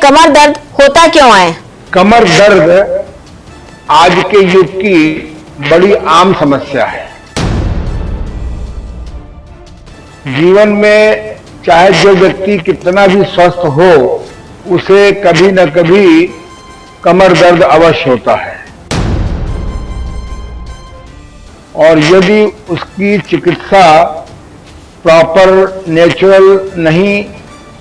कमर दर्द होता क्यों है? कमर दर्द आज के युग की बड़ी आम समस्या है। जीवन में चाहे जो व्यक्ति कितना भी स्वस्थ हो, उसे कभी न कभी कमर दर्द अवश्य होता है और यदि उसकी चिकित्सा प्रॉपर नेचुरल नहीं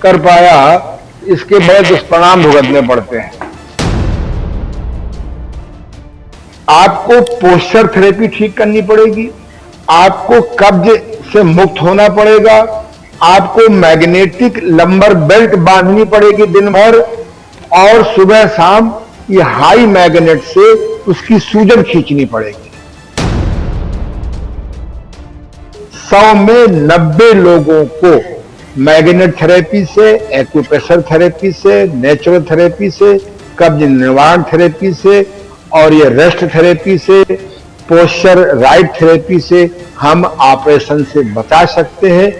कर पाया, इसके बड़े दुष्परिणाम भुगतने पड़ते हैं। आपको पोस्चर थेरेपी ठीक करनी पड़ेगी, आपको कब्ज से मुक्त होना पड़ेगा, आपको मैग्नेटिक लंबर बेल्ट बांधनी पड़ेगी दिन भर और सुबह शाम ये हाई मैग्नेट से उसकी सूजन खींचनी पड़ेगी। 100 में 90 लोगों को मैग्नेट थेरेपी से, एक्यूप्रेशर थेरेपी से, नेचुरल थेरेपी से, कब्ज निवारण थेरेपी से और ये रेस्ट थेरेपी से, पोस्चर राइट थेरेपी से हम ऑपरेशन से बचा सकते हैं।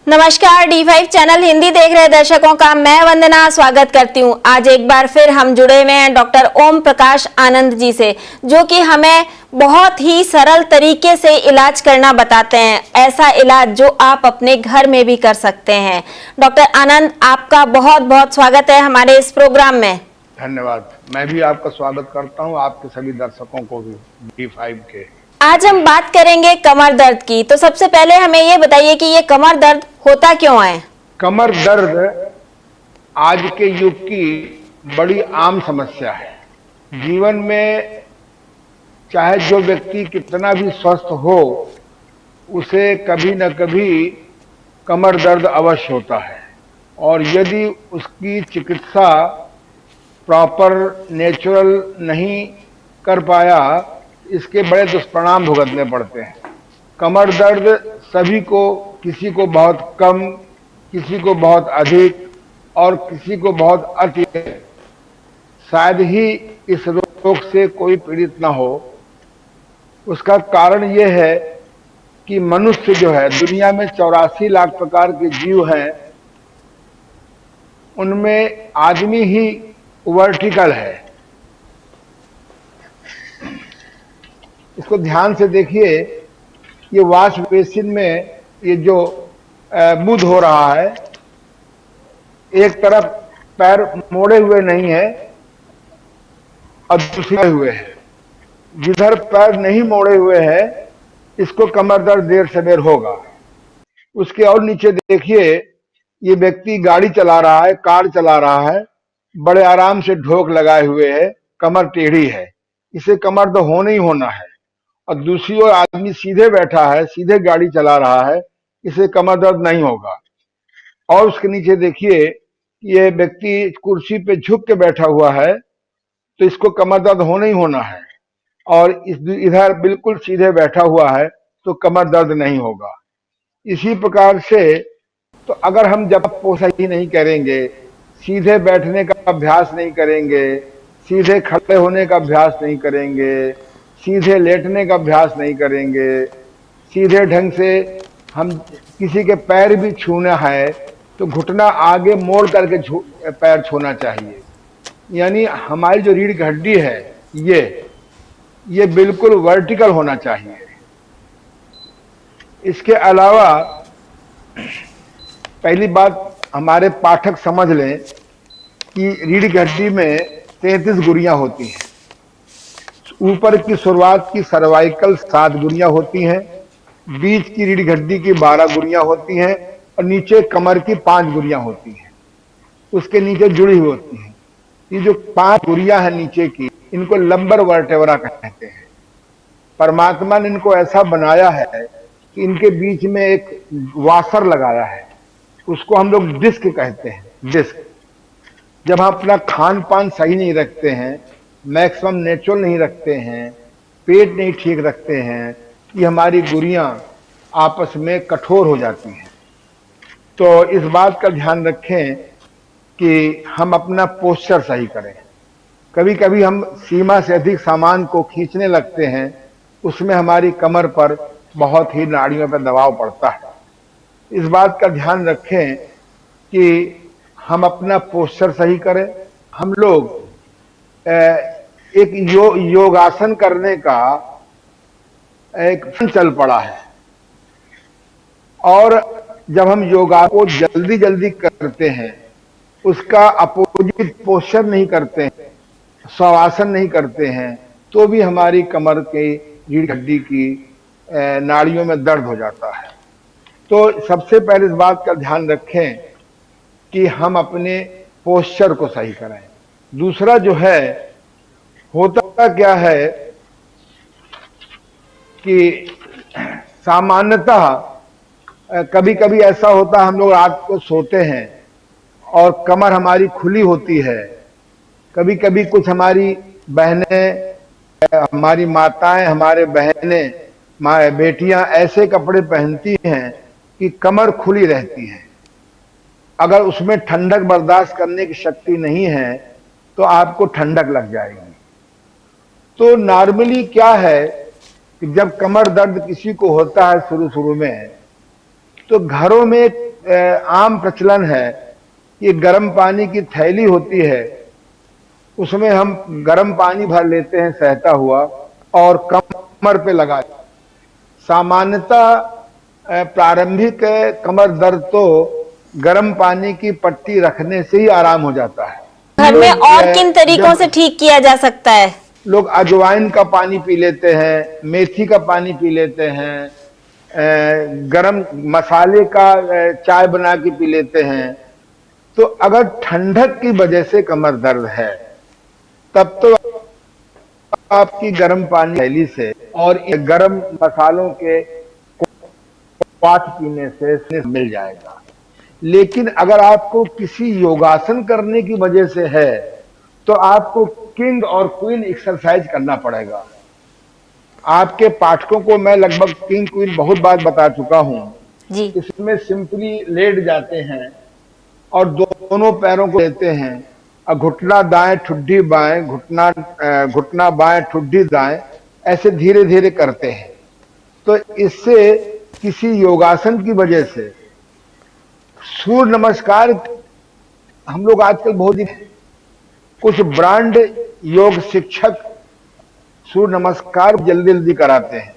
नमस्कार, D5 चैनल हिंदी देख रहे दर्शकों का मैं वंदना स्वागत करती हूं। आज एक बार फिर हम जुड़े हुए हैं डॉक्टर ओम प्रकाश आनंद जी से, जो कि हमें बहुत ही सरल तरीके से इलाज करना बताते हैं। ऐसा इलाज जो आप अपने घर में भी कर सकते हैं। डॉक्टर आनंद, आपका बहुत बहुत स्वागत है हमारे इस प्रोग्राम में। धन्यवाद। मैं भी आपका स्वागत करता हूं, आपके सभी दर्शकों को भी D5 के। आज हम बात करेंगे कमर दर्द की। तो सबसे पहले हमें ये बताइए कि ये कमर दर्द होता क्यों है? कमर दर्द आज के युग की बड़ी आम समस्या है। जीवन में चाहे जो व्यक्ति कितना भी स्वस्थ हो, उसे कभी न कभी कमर दर्द अवश्य होता है और यदि उसकी चिकित्सा प्रॉपर नेचुरल नहीं कर पाया, इसके बड़े दुष्परिणाम भुगतने पड़ते हैं। कमर दर्द सभी को, किसी को बहुत कम, किसी को बहुत अधिक और किसी को बहुत अति। शायद ही इस रोग से कोई पीड़ित ना हो। उसका कारण यह है कि मनुष्य जो है, दुनिया में 84 लाख प्रकार के जीव हैं, उनमें आदमी ही वर्टिकल है। इसको ध्यान से देखिए, ये वॉश बेसिन में ये जो बुध हो रहा है, एक तरफ पैर मोड़े हुए नहीं है और दूसरे हुए है। जिधर पैर नहीं मोड़े हुए है, इसको कमर दर्द देर सवेर होगा। उसके और नीचे देखिए, ये व्यक्ति गाड़ी चला रहा है, कार चला रहा है, बड़े आराम से ढोक लगाए हुए है, कमर टेढ़ी है, इसे कमर दर्द होना ही होना है। और दूसरी ओर आदमी सीधे बैठा है, सीधे गाड़ी चला रहा है, इसे कमर दर्द नहीं होगा। और उसके नीचे देखिए, ये व्यक्ति कुर्सी पे झुक के बैठा हुआ है, तो इसको कमर दर्द होना ही होना है। और इधर बिल्कुल सीधे बैठा हुआ है, तो कमर दर्द नहीं होगा। इसी प्रकार से तो अगर हम जब सही नहीं करेंगे, सीधे बैठने का अभ्यास नहीं करेंगे, सीधे खड़े होने का अभ्यास नहीं करेंगे, सीधे लेटने का अभ्यास नहीं करेंगे, सीधे ढंग से हम किसी के पैर भी छूना है तो घुटना आगे मोड़ करके पैर छूना चाहिए। यानी हमारी जो रीढ़ की हड्डी है, ये बिल्कुल वर्टिकल होना चाहिए। इसके अलावा पहली बात हमारे पाठक समझ लें कि रीढ़ की हड्डी में 33 गुड़ियां होती हैं। ऊपर की शुरुआत की सर्वाइकल 7 गुड़ियां होती हैं, बीच की रीढ़ की हड्डी की 12 गुड़ियां होती हैं और नीचे कमर की 5 गुड़ियां होती हैं, उसके नीचे जुड़ी हुई होती हैं। ये जो 5 गुड़ियां हैं नीचे की, इनको लंबर वर्टेब्रा कहते हैं। परमात्मा ने इनको ऐसा बनाया है कि इनके बीच में एक वाशर लगाया है, उसको हम लोग डिस्क कहते हैं। डिस्क, जब हम अपना खान पान सही नहीं रखते हैं, मैक्सिमम नेचुरल नहीं रखते हैं, पेट नहीं ठीक रखते हैं, ये हमारी गुड़ियां आपस में कठोर हो जाती हैं। तो इस बात का ध्यान रखें कि हम अपना पोस्चर सही करें। कभी कभी हम सीमा से अधिक सामान को खींचने लगते हैं, उसमें हमारी कमर पर बहुत ही नाड़ियों पर दबाव पड़ता है। इस बात का ध्यान रखें कि हम अपना पोस्चर सही करें। हम लोग एक योगासन करने का एक चल पड़ा है, और जब हम योगा को जल्दी जल्दी करते हैं, उसका अपोजिट पोस्चर नहीं करते हैं, शवासन नहीं करते हैं, तो भी हमारी कमर की रीढ़ हड्डी की नाड़ियों में दर्द हो जाता है। तो सबसे पहले इस बात का ध्यान रखें कि हम अपने पोस्चर को सही करें। दूसरा जो है, होता क्या है कि सामान्यतः कभी कभी ऐसा होता है, हम लोग रात को सोते हैं और कमर हमारी खुली होती है। कभी कभी कुछ हमारी बहनें, हमारी माताएं, हमारे बहनें, बेटियां ऐसे कपड़े पहनती हैं कि कमर खुली रहती है। अगर उसमें ठंडक बर्दाश्त करने की शक्ति नहीं है तो आपको ठंडक लग जाएगी। तो नॉर्मली क्या है कि जब कमर दर्द किसी को होता है शुरू शुरू में, तो घरों में एक आम प्रचलन है कि गर्म पानी की थैली होती है, उसमें हम गर्म पानी भर लेते हैं सहता हुआ और कमर पे लगा। सामान्यतः प्रारंभिक कमर दर्द तो गर्म पानी की पट्टी रखने से ही आराम हो जाता है। घर में और किन तरीकों से ठीक किया जा सकता है? लोग अजवाइन का पानी पी लेते हैं, मेथी का पानी पी लेते हैं, गरम मसाले का चाय बना के पी लेते हैं। तो अगर ठंडक की वजह से कमर दर्द है, तब तो आपकी गर्म पानी थैली से और गर्म मसालों के क्वाथ पीने से मिल जाएगा। लेकिन अगर आपको किसी योगासन करने की वजह से है, तो आपको किंग और क्वीन एक्सरसाइज करना पड़ेगा। आपके पाठकों को मैं लगभग किंग क्वीन बहुत बार बता चुका हूं जी। इसमें सिंपली लेट जाते हैं और दोनों पैरों को लेते हैं, और घुटना दाएं ठुड्डी बाएं, घुटना बाएं ठुड्डी दाएं, ऐसे धीरे धीरे करते हैं। तो इससे किसी योगासन की वजह से सूर्य नमस्कार, हम लोग आजकल बहुत ही कुछ ब्रांड योग शिक्षक सूर्य नमस्कार जल्दी जल्दी कराते हैं,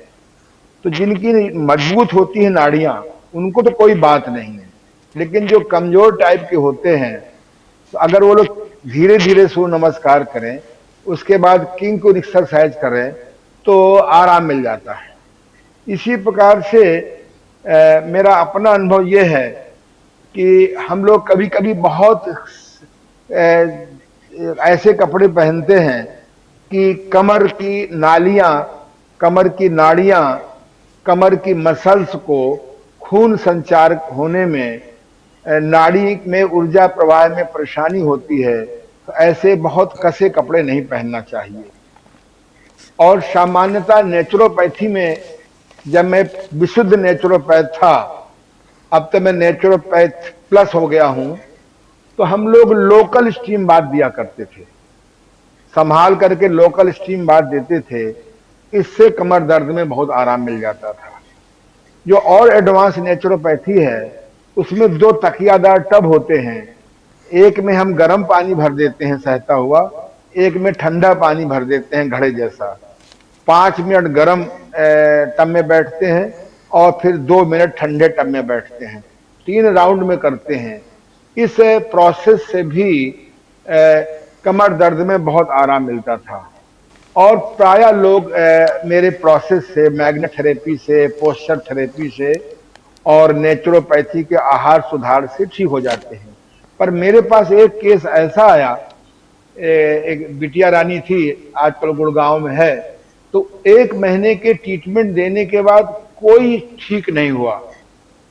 तो जिनकी मजबूत होती है नाड़ियां, उनको तो कोई बात नहीं है। लेकिन जो कमजोर टाइप के होते हैं, तो अगर वो लोग धीरे धीरे सूर्य नमस्कार करें, उसके बाद किंग को एक्सरसाइज करें, तो आराम मिल जाता है। इसी प्रकार से मेरा अपना अनुभव ये है कि हम लोग कभी कभी बहुत ऐसे कपड़े पहनते हैं कि कमर की नालियां, कमर की नाड़ियां, कमर की मसल्स को खून संचार होने में, नाड़ी में ऊर्जा प्रवाह में परेशानी होती है। तो ऐसे बहुत कसे कपड़े नहीं पहनना चाहिए। और सामान्यतः नेचुरोपैथी में, जब मैं विशुद्ध नेचुरोपैथ था, अब तो मैं नेचुरोपैथ प्लस हो गया हूं, तो हम लोग लोकल स्टीम बाथ दिया करते थे, संभाल करके लोकल स्टीम बाथ देते थे। इससे कमर दर्द में बहुत आराम मिल जाता था। जो और एडवांस नेचुरोपैथी है, उसमें 2 तकियादार टब होते हैं। एक में हम गर्म पानी भर देते हैं सहता हुआ, एक में ठंडा पानी भर देते हैं घड़े जैसा। 5 मिनट गर्म टब में बैठते हैं और फिर 2 मिनट ठंडे टब में बैठते हैं। 3 राउंड में करते हैं। इस प्रोसेस से भी कमर दर्द में बहुत आराम मिलता था। और प्रायः लोग मेरे प्रोसेस से, मैग्नेट थेरेपी से, पोस्चर थेरेपी से और नेचुरोपैथी के आहार सुधार से ठीक हो जाते हैं। पर मेरे पास एक केस ऐसा आया, एक बिटिया रानी थी, आजकल गुड़गांव में है। तो 1 महीने के ट्रीटमेंट देने के बाद कोई ठीक नहीं हुआ,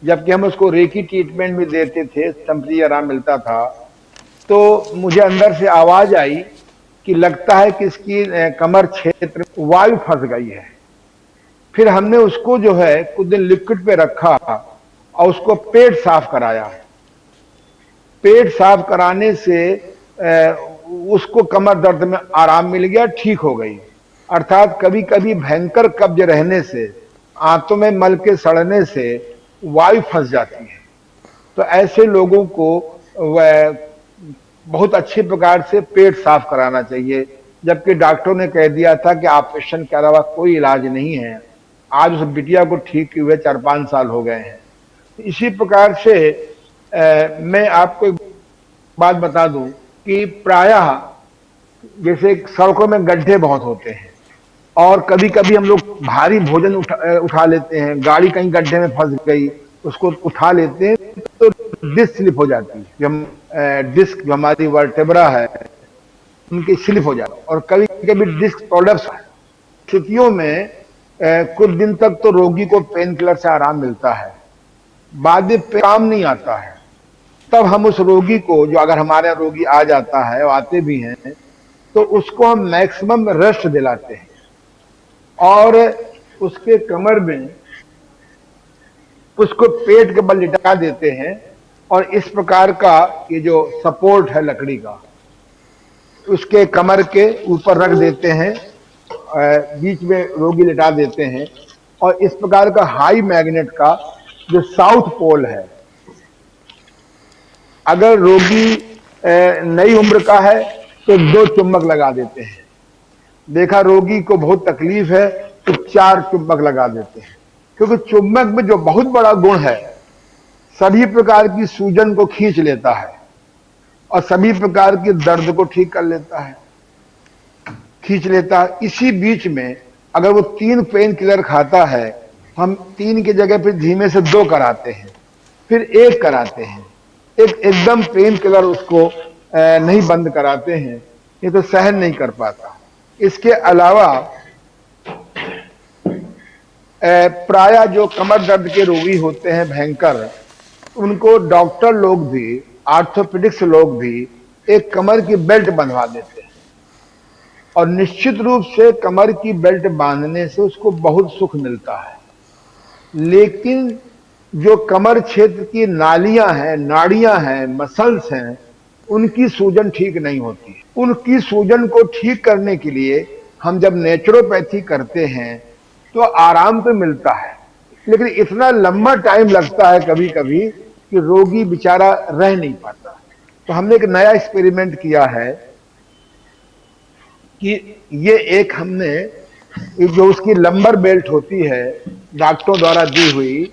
जबकि हम उसको रेकी ट्रीटमेंट भी देते थे, टेम्परेरी आराम मिलता था। तो मुझे अंदर से आवाज आई कि लगता है कि इसकी कमर क्षेत्र में वायु फंस गई है। फिर हमने उसको जो है कुछ दिन लिक्विड पे रखा और उसको पेट साफ कराया। पेट साफ कराने से उसको कमर दर्द में आराम मिल गया, ठीक हो गई। अर्थात कभी कभी भयंकर कब्ज रहने से, आंतों में मल के सड़ने से वायु फंस जाती है। तो ऐसे लोगों को वह बहुत अच्छे प्रकार से पेट साफ कराना चाहिए, जबकि डॉक्टरों ने कह दिया था कि ऑपरेशन के अलावा कोई इलाज नहीं है। आज उस बिटिया को ठीक हुए 4-5 साल हो गए हैं। इसी प्रकार से मैं आपको एक बात बता दूं कि प्रायः जैसे सड़कों में गड्ढे बहुत होते हैं और कभी कभी हम लोग भारी भोजन उठा लेते हैं, गाड़ी कहीं गड्ढे में फंस गई, उसको उठा लेते हैं तो डिस्क स्लिप हो जाती है। जो हम डिस्क जो हमारी वर्टेब्रा है उनकी स्लिप हो जाती है और कभी कभी डिस्क प्रोलैप्स स्थितियों में कुछ दिन तक तो रोगी को पेन किलर से आराम मिलता है, बाद में काम नहीं आता है। तब हम उस रोगी को, जो अगर हमारे यहाँ रोगी आ जाता है और आते भी हैं, तो उसको हम मैक्सिमम रेस्ट दिलाते हैं और उसके कमर में उसको पेट के बल लिटा देते हैं और इस प्रकार का ये जो सपोर्ट है लकड़ी का उसके कमर के ऊपर रख देते हैं, बीच में रोगी लिटा देते हैं और इस प्रकार का हाई मैग्नेट का जो साउथ पोल है, अगर रोगी नई उम्र का है तो 2 चुंबक लगा देते हैं। देखा रोगी को बहुत तकलीफ है तो 4 चुंबक लगा देते हैं, क्योंकि चुंबक में जो बहुत बड़ा गुण है, सभी प्रकार की सूजन को खींच लेता है और सभी प्रकार के दर्द को ठीक कर लेता है, खींच लेता है। इसी बीच में अगर वो 3 पेन किलर खाता है, हम 3 की जगह पे धीमे से 2 कराते हैं, फिर 1 कराते हैं, एकदम पेन किलर उसको नहीं बंद कराते हैं, ये तो सहन नहीं कर पाता। इसके अलावा प्रायः जो कमर दर्द के रोगी होते हैं भयंकर, उनको डॉक्टर लोग भी, ऑर्थोपेडिक्स लोग भी एक कमर की बेल्ट बंधवा देते हैं और निश्चित रूप से कमर की बेल्ट बांधने से उसको बहुत सुख मिलता है। लेकिन जो कमर क्षेत्र की नालियां हैं, नाड़ियां हैं, मसल्स हैं, उनकी सूजन ठीक नहीं होती। उनकी सूजन को ठीक करने के लिए हम जब नेचुरोपैथी करते हैं तो आराम तो मिलता है, लेकिन इतना लंबा टाइम लगता है कभी कभी कि रोगी बेचारा रह नहीं पाता। तो हमने एक नया एक्सपेरिमेंट किया है कि ये एक हमने जो उसकी लंबर बेल्ट होती है डॉक्टरों द्वारा दी हुई,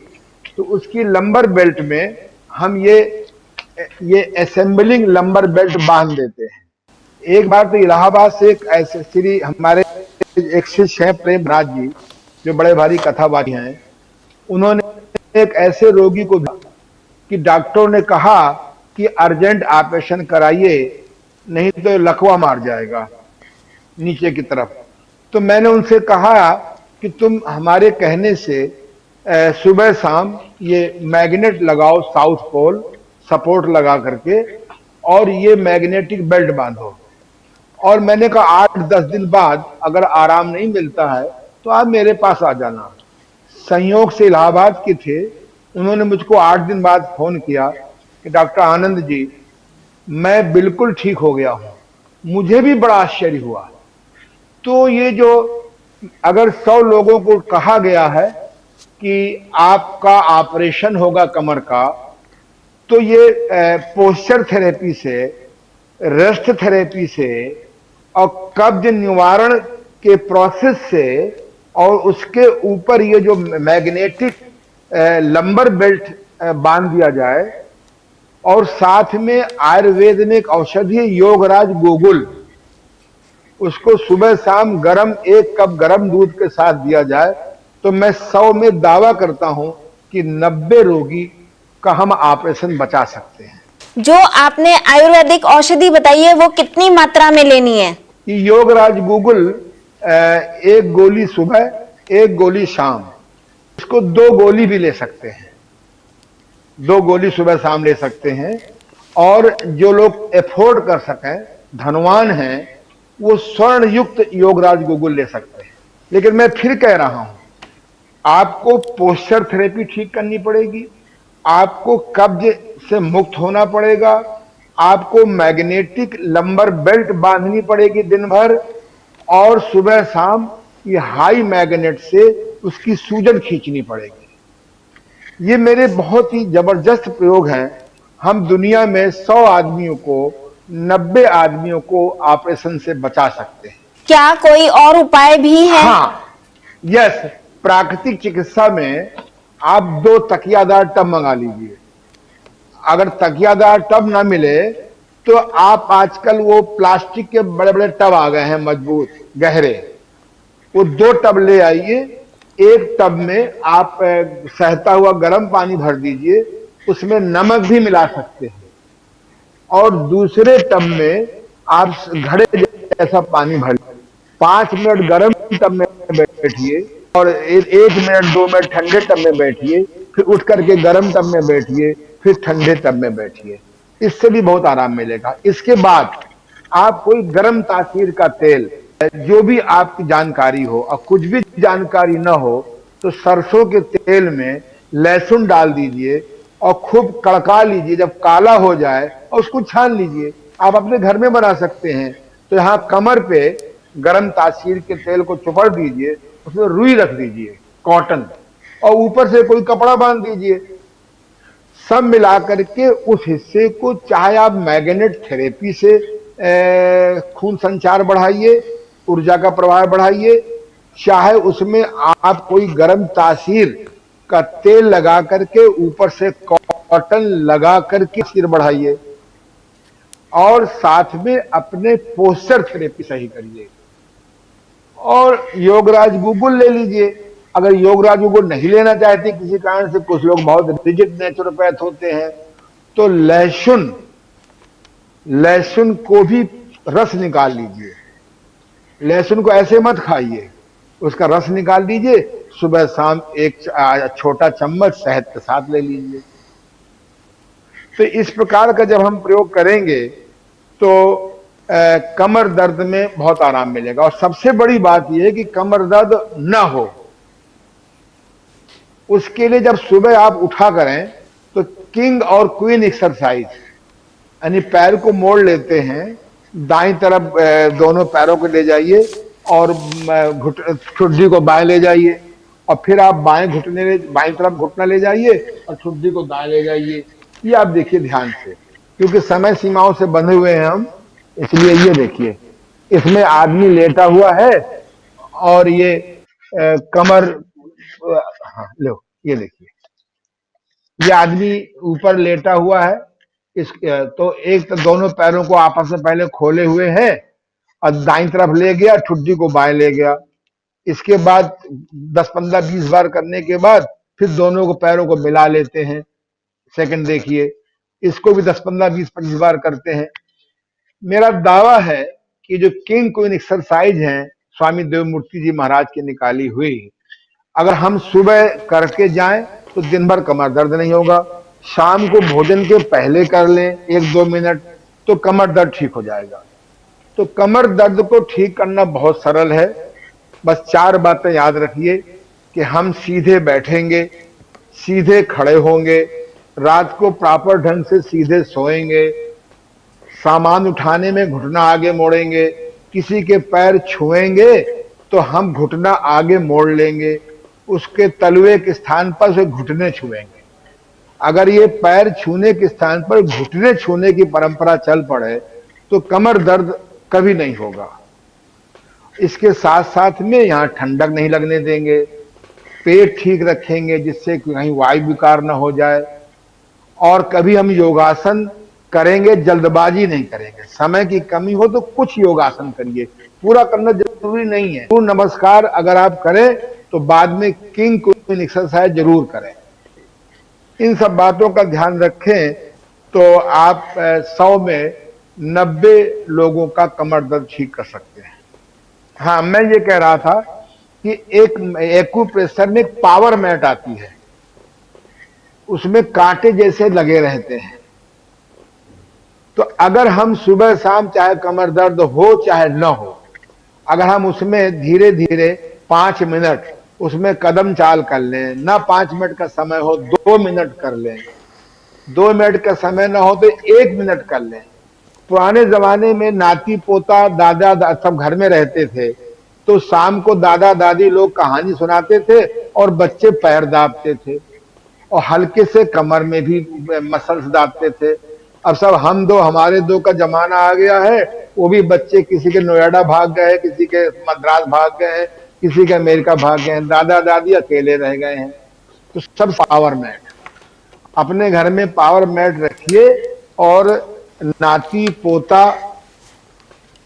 तो उसकी लंबर बेल्ट में हम ये असेंबलिंग लंबर बेल्ट बांध देते हैं। एक बार तो इलाहाबाद से एक ऐसे श्री हमारे एक शिष्य हैं प्रेमनाथ जी, जो बड़े भारी कथावादी हैं, उन्होंने एक ऐसे रोगी को कि डॉक्टरों ने कहा कि अर्जेंट ऑपरेशन कराइए, नहीं तो लकवा मार जाएगा नीचे की तरफ। तो मैंने उनसे कहा कि तुम हमारे कहने से सुबह शाम ये मैग्नेट लगाओ, साउथ पोल सपोर्ट लगा करके, और ये मैग्नेटिक बेल्ट बांधो। और मैंने कहा 8-10 दिन बाद अगर आराम नहीं मिलता है तो आप मेरे पास आ जाना। संयोग से इलाहाबाद के थे, उन्होंने मुझको 8 दिन बाद फोन किया कि डॉक्टर आनंद जी, मैं बिल्कुल ठीक हो गया हूं। मुझे भी बड़ा आश्चर्य हुआ। तो ये जो अगर 100 लोगों को कहा गया है कि आपका ऑपरेशन होगा कमर का, तो ये पोस्चर थेरेपी से, रेस्ट थेरेपी से और कब्ज निवारण के प्रोसेस से और उसके ऊपर ये जो मैग्नेटिक लंबर बेल्ट बांध दिया जाए, और साथ में आयुर्वेद में एक औषधि है योगराज गोगुल, उसको सुबह शाम गरम 1 कप गरम दूध के साथ दिया जाए, तो मैं 100 में दावा करता हूं कि 90 रोगी का हम ऑपरेशन बचा सकते हैं। जो आपने आयुर्वेदिक औषधि बताई है वो कितनी मात्रा में लेनी है? योगराज गूगल 1 गोली सुबह 1 गोली शाम, इसको 2 गोली भी ले सकते हैं, 2 गोली सुबह शाम ले सकते हैं। और जो लोग एफोर्ड कर सकें, धनवान हैं, वो स्वर्ण युक्त योगराज गूगल ले सकते हैं। लेकिन मैं फिर कह रहा हूं, आपको पोस्चर थेरेपी ठीक करनी पड़ेगी, आपको कब्ज से मुक्त होना पड़ेगा, आपको मैग्नेटिक लंबर बेल्ट बांधनी पड़ेगी दिन भर, और सुबह शाम ये हाई मैग्नेट से उसकी सूजन खींचनी पड़ेगी। ये मेरे बहुत ही जबरदस्त प्रयोग हैं। हम दुनिया में 100 आदमियों को, 90 आदमियों को ऑपरेशन से बचा सकते हैं। क्या कोई और उपाय भी है? हाँ, यस, प्राकृतिक चिकित्सा में आप 2 तकियादार टब मंगा लीजिए। अगर तकियादार टब ना मिले तो आप आजकल वो प्लास्टिक के बड़े बड़े टब आ गए हैं, मजबूत गहरे, वो 2 टब ले आइए। एक टब में आप सहता हुआ गर्म पानी भर दीजिए, उसमें नमक भी मिला सकते हैं, और दूसरे टब में आप घड़े जैसा पानी भर, 5 मिनट गर्म टब में बैठिए और 1 मिनट 2 मिनट ठंडे टब में बैठिए, फिर उठ करके गर्म टब में बैठिए, फिर ठंडे टब में बैठिए। इससे भी बहुत आराम मिलेगा। इसके बाद आप कोई गर्म तासीर का तेल, जो भी आपकी जानकारी हो, और कुछ भी जानकारी ना हो तो सरसों के तेल में लहसुन डाल दीजिए और खूब कड़का लीजिए। जब काला हो जाए और उसको छान लीजिए। आप अपने घर में बना सकते हैं। तो यहाँ कमर पे गरम तासीर के तेल को चुपड़ दीजिए, उसमें रुई रख दीजिए कॉटन, और ऊपर से कोई कपड़ा बांध दीजिए। सब मिलाकर के उस हिस्से को चाहे आप मैग्नेट थेरेपी से खून संचार बढ़ाइए, ऊर्जा का प्रवाह बढ़ाइए, चाहे उसमें आप कोई गर्म तासीर का तेल लगा करके ऊपर से कॉटन लगा करके सिर बढ़ाइए, और साथ में अपने पोस्चर थेरेपी सही करिए। और योगराज गूगल ले लीजिए। अगर योगराज गूगल नहीं लेना चाहते किसी कारण से, कुछ लोग बहुत रिजिड नेचुरोपैथ होते हैं, तो लहसुन, लहसुन को भी रस निकाल लीजिए। लहसुन को ऐसे मत खाइए, उसका रस निकाल दीजिए, सुबह शाम एक छोटा चम्मच शहद के साथ ले लीजिए। तो इस प्रकार का जब हम प्रयोग करेंगे तो कमर दर्द में बहुत आराम मिलेगा। और सबसे बड़ी बात यह है कि कमर दर्द न हो, उसके लिए जब सुबह आप उठा करें तो किंग और क्वीन एक्सरसाइज, यानी पैर को मोड़ लेते हैं, दाईं तरफ दोनों पैरों को ले जाइए और ठुड्डी को बाएं ले जाइए, और फिर आप बाएं तरफ घुटना ले जाइए और ठुड्डी को दाएं ले जाइए। ये आप देखिए ध्यान से, क्योंकि समय सीमाओं से बंधे हुए हैं हम, इसलिए ये देखिए, इसमें आदमी लेटा हुआ है और ये कमर, हाँ लो ये देखिए, ये आदमी ऊपर लेटा हुआ है। इस तो एक तो दोनों पैरों को आपस में पहले खोले हुए हैं और दाईं तरफ ले गया, ठुड्डी को बाएं ले गया। इसके बाद 10-15-20 बार करने के बाद फिर दोनों को पैरों को मिला लेते हैं। सेकंड देखिए, इसको भी 10-15-20-25 बार करते हैं। मेरा दावा है कि जो किंग क्वीन एक्सरसाइज है स्वामी देवमूर्ति जी महाराज की निकाली हुई, अगर हम सुबह करके जाएं तो दिन भर कमर दर्द नहीं होगा। शाम को भोजन के पहले कर लें 1-2 मिनट, तो कमर दर्द ठीक हो जाएगा। तो कमर दर्द को ठीक करना बहुत सरल है। बस 4 बातें याद रखिए कि हम सीधे बैठेंगे, सीधे खड़े होंगे, रात को प्रॉपर ढंग से सीधे सोएंगे, सामान उठाने में घुटना आगे मोड़ेंगे, किसी के पैर छुएंगे तो हम घुटना आगे मोड़ लेंगे, उसके तलवे के स्थान पर से घुटने छुएंगे। अगर ये पैर छूने के स्थान पर घुटने छूने की परंपरा चल पड़े तो कमर दर्द कभी नहीं होगा। इसके साथ साथ में यहाँ ठंडक नहीं लगने देंगे, पेट ठीक रखेंगे जिससे कहीं वायु विकार न हो जाए, और कभी हम योगासन करेंगे जल्दबाजी नहीं करेंगे। समय की कमी हो तो कुछ योगासन करिए, पूरा करना जरूरी नहीं है। सूर्य नमस्कार अगर आप करें तो बाद में किंग क्वीन एक्सरसाइज जरूर करें। इन सब बातों का ध्यान रखें तो आप 100 में 90 लोगों का कमर दर्द ठीक कर सकते हैं। हाँ, मैं ये कह रहा था कि एक एक्यूप्रेशर में एक पावर मैट आती है, उसमें कांटे जैसे लगे रहते हैं। तो अगर हम सुबह शाम चाहे कमर दर्द हो चाहे न हो, अगर हम उसमें धीरे धीरे 5 मिनट उसमें कदम चाल कर लें, ना 5 मिनट का समय हो 2 मिनट कर लें, 2 मिनट का समय ना हो तो 1 मिनट कर लें। पुराने जमाने में नाती पोता दादा सब घर में रहते थे, तो शाम को दादा दादी लोग कहानी सुनाते थे और बच्चे पैर दाबते थे। और हल्के से कमर में भी मसल्स दाबते थे। अब सब हम दो हमारे दो का जमाना आ गया है। वो भी बच्चे किसी के नोएडा भाग गए, किसी के मद्रास भाग गए हैं, किसी के अमेरिका भाग गए हैं, दादा दादी अकेले रह गए हैं। तो सब पावर मैट, अपने घर में पावर मैट रखिए और नाती पोता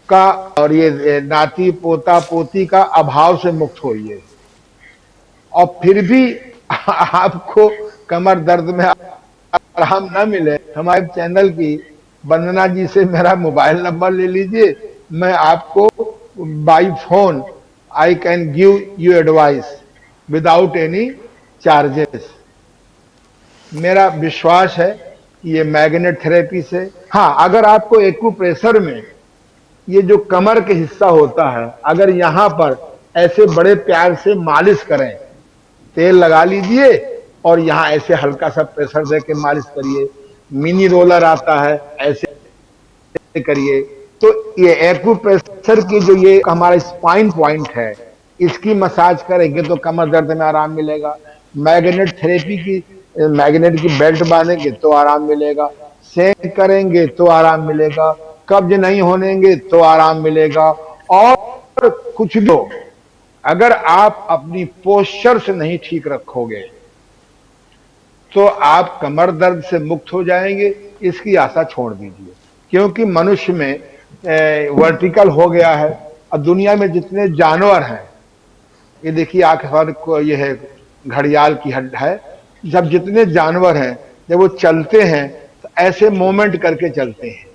का और ये नाती पोता पोती का अभाव से मुक्त होइए। और फिर भी आपको कमर दर्द में आराम ना मिले, हमारे चैनल की वंदना जी से मेरा मोबाइल नंबर ले लीजिए। मैं आपको by phone I can give you advice without any charges. मेरा विश्वास है कि ये मैग्नेट थेरेपी से, हाँ, अगर आपको एक्यूप्रेशर में ये जो कमर के हिस्सा होता है, अगर यहां पर ऐसे बड़े प्यार से मालिश करें, तेल लगा लीजिए और यहां ऐसे हल्का सा प्रेशर दे के मालिश करिए। मिनी रोलर आता है, ऐसे करिए। तो ये एक्यूप्रेशर की जो ये हमारा स्पाइन पॉइंट है, इसकी मसाज करेंगे तो कमर दर्द में आराम मिलेगा। मैग्नेट थेरेपी की, मैग्नेट की बेल्ट बांधेंगे तो आराम मिलेगा, सेक करेंगे तो आराम मिलेगा, कब्ज नहीं होनेंगे तो आराम मिलेगा। और कुछ दो, अगर आप अपनी पोस्चर से नहीं ठीक रखोगे तो आप कमर दर्द से मुक्त हो जाएंगे, इसकी आशा छोड़ दीजिए। क्योंकि मनुष्य में वर्टिकल हो गया है। अब दुनिया में जितने जानवर हैं, ये देखिए आंख को, ये है घड़ियाल की हड्ड है, जब जितने जानवर हैं जब वो चलते हैं तो ऐसे मूवमेंट करके चलते हैं।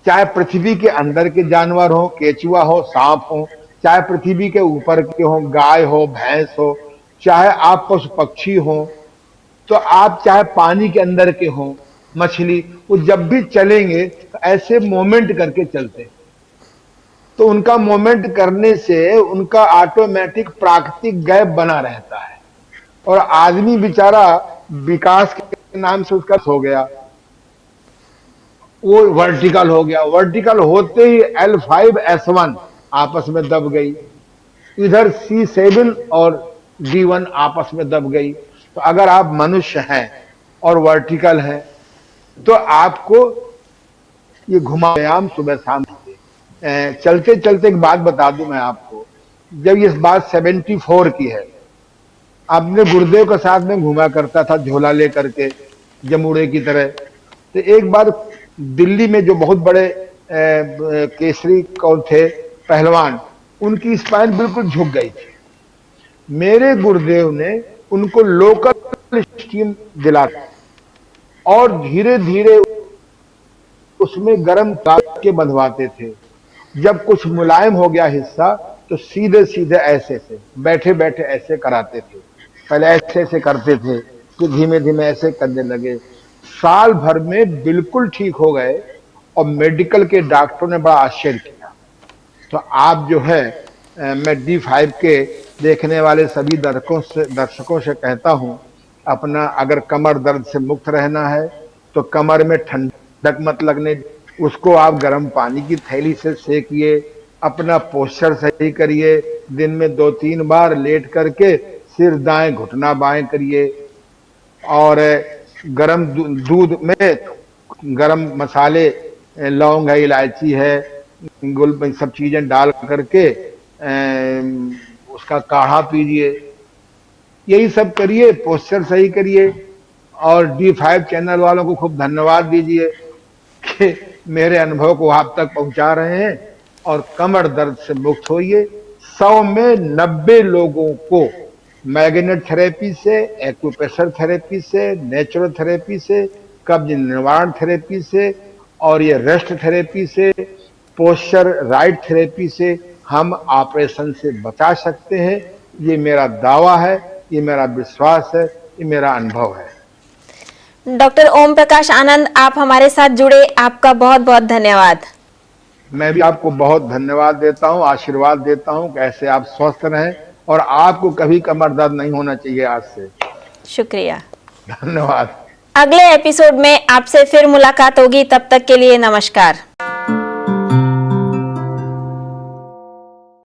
चाहे पृथ्वी के अंदर के जानवर हो, केचुआ हो, सांप हो, चाहे पृथ्वी के ऊपर के हो, गाय हो, भैंस हो, चाहे आप पशु पक्षी हो, तो आप चाहे पानी के अंदर के हो, मछली, वो जब भी चलेंगे तो ऐसे मोमेंट करके चलते हैं। तो उनका मोमेंट करने से उनका ऑटोमेटिक प्राकृतिक गैप बना रहता है। और आदमी बेचारा विकास के नाम से उसका हो गया, वो वर्टिकल हो गया। वर्टिकल होते ही L5S1 आपस में दब गई, इधर C7 और D1 आपस में दब गई। तो अगर आप मनुष्य हैं और वर्टिकल हैं तो आपको ये घुमायाम सुबह शाम चलते चलते एक बात बता दूं मैं आपको। जब ये बात 74 की है, अपने गुरुदेव के साथ में घूमा करता था झोला लेकर के जमुड़े की तरह। तो एक बार दिल्ली में जो बहुत बड़े केसरी कौन थे पहलवान, उनकी स्पाइन बिल्कुल झुक गई थी। मेरे गुरुदेव ने उनको लोकल स्टीम दिला और धीरे धीरे उसमें गर्म के बंधवाते थे। जब कुछ मुलायम हो गया हिस्सा तो सीधे सीधे ऐसे से बैठे बैठे ऐसे कराते थे। पहले ऐसे ऐसे करते थे, फिर धीमे धीमे ऐसे करने लगे। साल भर में बिल्कुल ठीक हो गए और मेडिकल के डॉक्टरों ने बड़ा आश्चर्य किया। तो आप जो है, मैं D5 के देखने वाले सभी दर्शकों से कहता हूं, अपना अगर कमर दर्द से मुक्त रहना है तो कमर में ठंडक मत लगने, उसको आप गर्म पानी की थैली से सेकिए। अपना पोस्चर सही करिए, दिन में 2-3 बार लेट करके सिर दाएं घुटना बाएं करिए। और गरम दूध में गरम मसाले, लौंग है, इलायची है, गुल, सब चीजें डाल करके उसका काढ़ा पीजिए। यही सब करिए, पोस्चर सही करिए। और D5 चैनल वालों को खूब धन्यवाद दीजिए कि मेरे अनुभव को आप तक पहुंचा रहे हैं और कमर दर्द से मुक्त होइए। 100 में 90 लोगों को मैग्नेट थेरेपी से, एक्यूप्रेशर थेरेपी से, नेचुरल थेरेपी से, कब्ज निवारण थेरेपी से और ये रेस्ट थेरेपी से, पोस्चर राइट थेरेपी से हम ऑपरेशन से बचा सकते हैं। ये मेरा दावा है, ये मेरा विश्वास है, ये मेरा अनुभव है। डॉक्टर ओम प्रकाश आनंद, आप हमारे साथ जुड़े, आपका बहुत बहुत धन्यवाद। मैं भी आपको बहुत धन्यवाद देता हूं, आशीर्वाद देता हूं कि ऐसे आप स्वस्थ रहें और आपको कभी कमर दर्द नहीं होना चाहिए आज से। शुक्रिया, धन्यवाद। अगले एपिसोड में आपसे फिर मुलाकात होगी, तब तक के लिए नमस्कार।